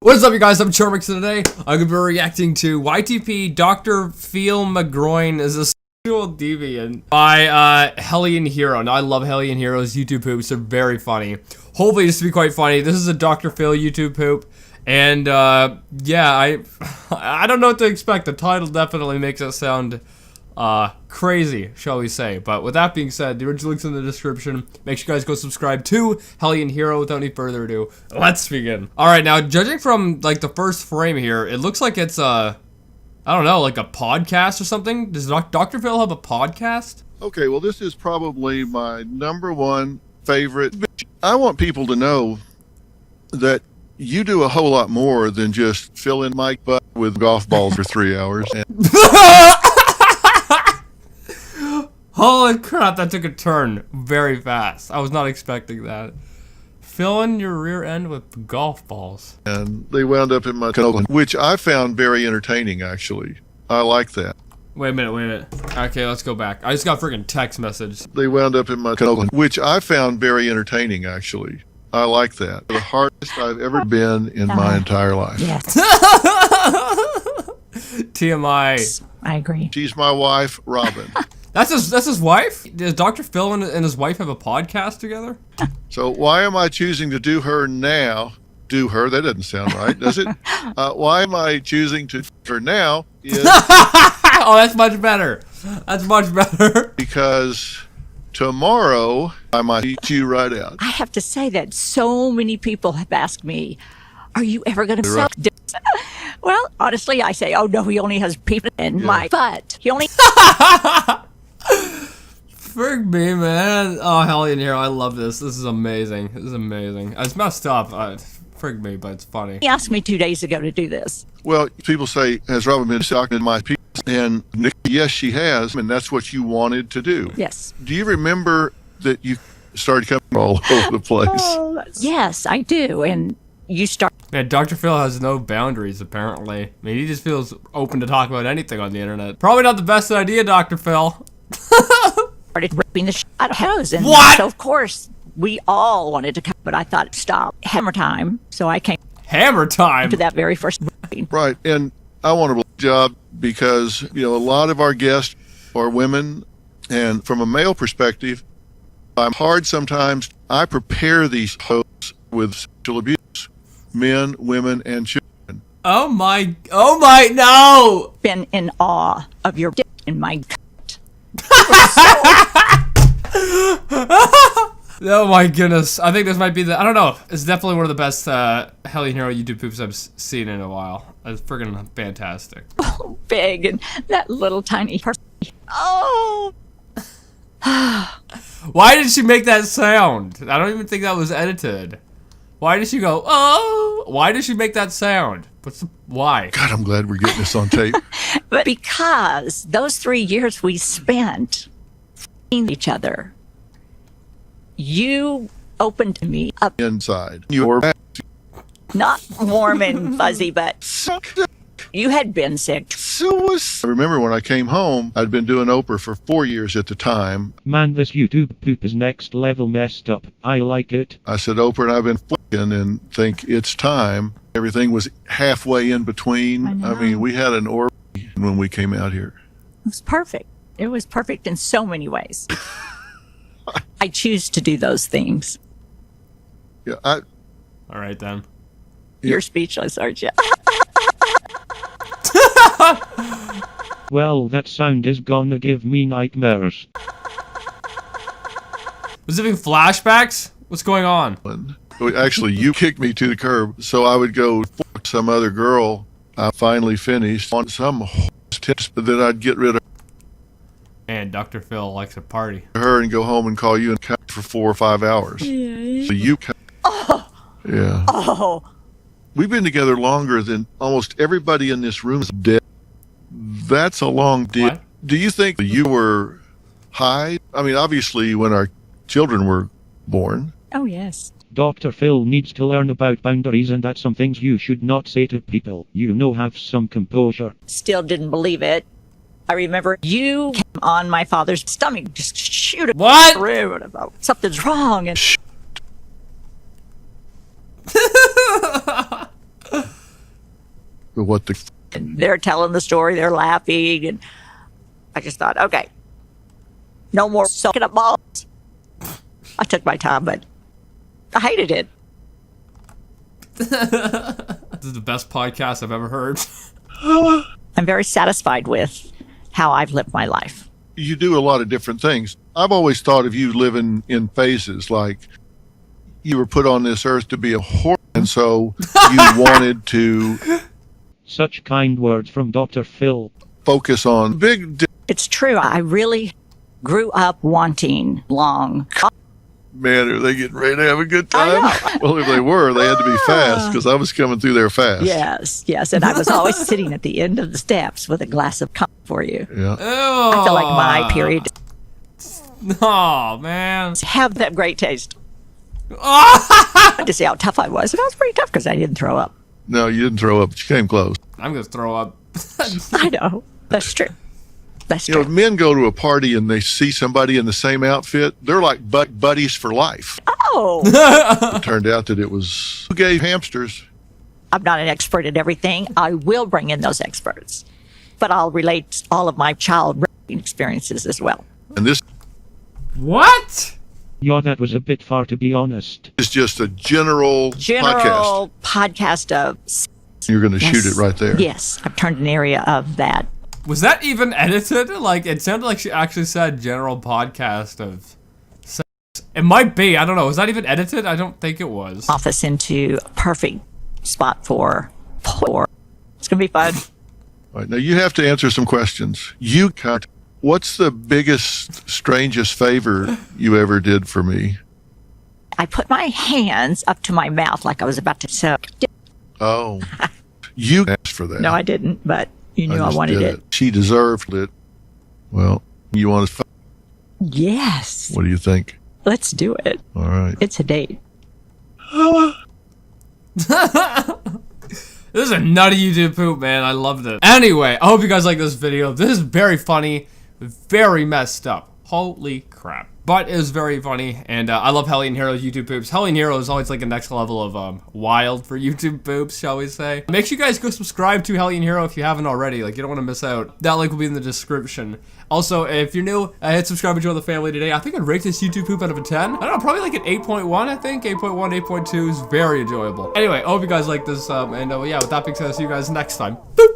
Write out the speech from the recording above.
What's up, you guys? I'm Charmx, and today I'm going to be reacting to YTP Dr. Feel McGroin is a sexual deviant by Hellion Hero. Now, I love Hellion Hero's YouTube poops. They're very funny. Hopefully, this will be quite funny. This is a Dr. Phil YouTube poop. And, yeah, I don't know what to expect. The title definitely makes it sound crazy, shall we say. But with that being said, the original link's in the description. Make sure you guys go subscribe to Hellion Hero. Without any further ado, let's begin. Alright, now, judging from, like, the first frame here, it looks like it's, I don't know, like a podcast or something? Does Dr. Phil have a podcast? Okay, well, this is probably my #1 favorite. I want people to know that you do a whole lot more than just fill in my butt with golf balls for 3 hours. Holy crap, that took a turn very fast. I was not expecting that. Fill in your rear end with golf balls. And they wound up in my canola, which I found very entertaining, actually. I like that. Wait a minute. Okay, let's go back. I just got a freaking text message. They wound up in my canola, which I found very entertaining, actually. I like that. The hardest I've ever been in my entire life. Yes. TMI. I agree. She's my wife, Robin. That's his wife? Does Dr. Phil and his wife have a podcast together? So why am I choosing to do her now? Do her? That doesn't sound right, does it? Why am I choosing to do her now? Oh, that's much better. That's much better. Because tomorrow I might eat you right out. I have to say that so many people have asked me, are you ever going to suck dick? Well, honestly, I say, oh no, he only has people in my butt. He only... Frig me, man. Oh, Hellion Hero, I love this. This is amazing. This is amazing. It's messed up. Frig me, but it's funny. He asked me 2 days ago to do this. Well, people say, has Robin been sucking my penis? And yes, she has, and that's what you wanted to do. Yes. Do you remember that you started coming all over the place? Yes, I do. And you start... Man, Dr. Phil has no boundaries, apparently. I mean, he just feels open to talk about anything on the internet. Probably not the best idea, Dr. Phil. started ripping the shit out of hose. And what? So, of course, we all wanted to come, but I thought, stop. Hammer time. So I came... Hammer time? ...to that very first... Right, and I want a job because, you know, a lot of our guests are women, and from a male perspective, I'm hard sometimes. I prepare these hosts with sexual abuse. Men, women, and children. Oh my, no! Been in awe of your dick in my gut. Oh my goodness. I think this might be the, I don't know. It's definitely one of the best Hellion Hero YouTube poops I've seen in a while. It's freaking fantastic. Oh, big, and that little tiny person. Oh! Why did she make that sound? I don't even think that was edited. Why did she go, oh? Why did she make that sound? Why? God, I'm glad we're getting this on tape. But because those 3 years we spent f***ing each other, you opened me up Inside. You were not warm and fuzzy, but you had been sick. I remember when I came home, I'd been doing Oprah for 4 years at the time. Man, this YouTube poop is next level messed up. I like it. I said, Oprah and I've been f***ing and think it's time. Everything was halfway in between. I mean, we had an orgy when we came out here. It was perfect. It was perfect in so many ways. I choose to do those things. Yeah, all right then. You're speechless, aren't you? Well, that sound is gonna give me nightmares. Was it having flashbacks? What's going on? actually, you kicked me to the curb, so I would go f*** some other girl. I finally finished on some tips that I'd get rid of Man, Dr. Phil likes a party. her and go home and call you and couch for 4 or 5 hours. So you... Yeah. Oh. We've been together longer than almost everybody in this room is dead. That's a long deal. What? Do you think you were high? I mean, obviously, when our children were born. Oh, yes. Dr. Phil needs to learn about boundaries, and that's some things you should not say to people. You know, have some composure. Still didn't believe it. I remember you came on my father's stomach, just shoot it. What? Through and about something's wrong. And what the And they're telling the story, they're laughing, and I just thought, okay, no more soaking up balls. I took my time, but I hated it. This is the best podcast I've ever heard. I'm very satisfied with how I've lived my life. you do a lot of different things. I've always thought of you living in phases, like you were put on this earth to be a whore, and so you wanted to Such kind words from Dr. Phil. focus on big It's true. I really grew up wanting long. man, are they getting ready to have a good I time? know. Well, if they were, they had to be fast because I was coming through there fast. Yes, yes. And I was always sitting at the end of the steps with a glass of coffee for you. Yeah. I feel like my period Oh, man. have that great taste. To see how tough I was. And I was pretty tough because I didn't throw up. No, you didn't throw up, but you came close. I'm going to throw up. I know. That's true. That's You know, true. if men go to a party and they see somebody in the same outfit, they're like buddies for life. Oh, It turned out that it was who gave hamsters. I'm not an expert at everything. I will bring in those experts. But I'll relate all of my child raising experiences as well. And this What? Yeah, that was a bit far to be honest. is just a general podcast. General podcast of... You're going to shoot it right there. Yes, I've turned an area of that. Was that even edited? Like, it sounded like she actually said general podcast of sex. It might be. I don't know. Was that even edited? I don't think it was. Office into a perfect spot for. It's going to be fun. All right, now you have to answer some questions. You cut. What's the biggest, strangest favor you ever did for me? I put my hands up to my mouth like I was about to suck. Oh, you asked for that. No, I didn't, but you knew I just wanted did it. She deserved it. Well, you want to? Yes. What do you think? Let's do it. All right. It's a date. This is a nutty YouTube poop, man. I loved it. Anyway, I hope you guys like this video. This is very funny, very messed up. Holy crap. But it was very funny, and I love Hellion Hero's YouTube poops. Hellion Hero is always like a next level of wild for YouTube poops, shall we say. Make sure you guys go subscribe to Hellion Hero if you haven't already. Like, you don't want to miss out. That link will be in the description. Also, if you're new, hit subscribe and join the family today. I think I'd rate this YouTube poop out of a 10. I don't know, probably like an 8.1, I think. 8.1, 8.2 is very enjoyable. Anyway, I hope you guys like this, and yeah, with that being said, I'll see you guys next time. Boop!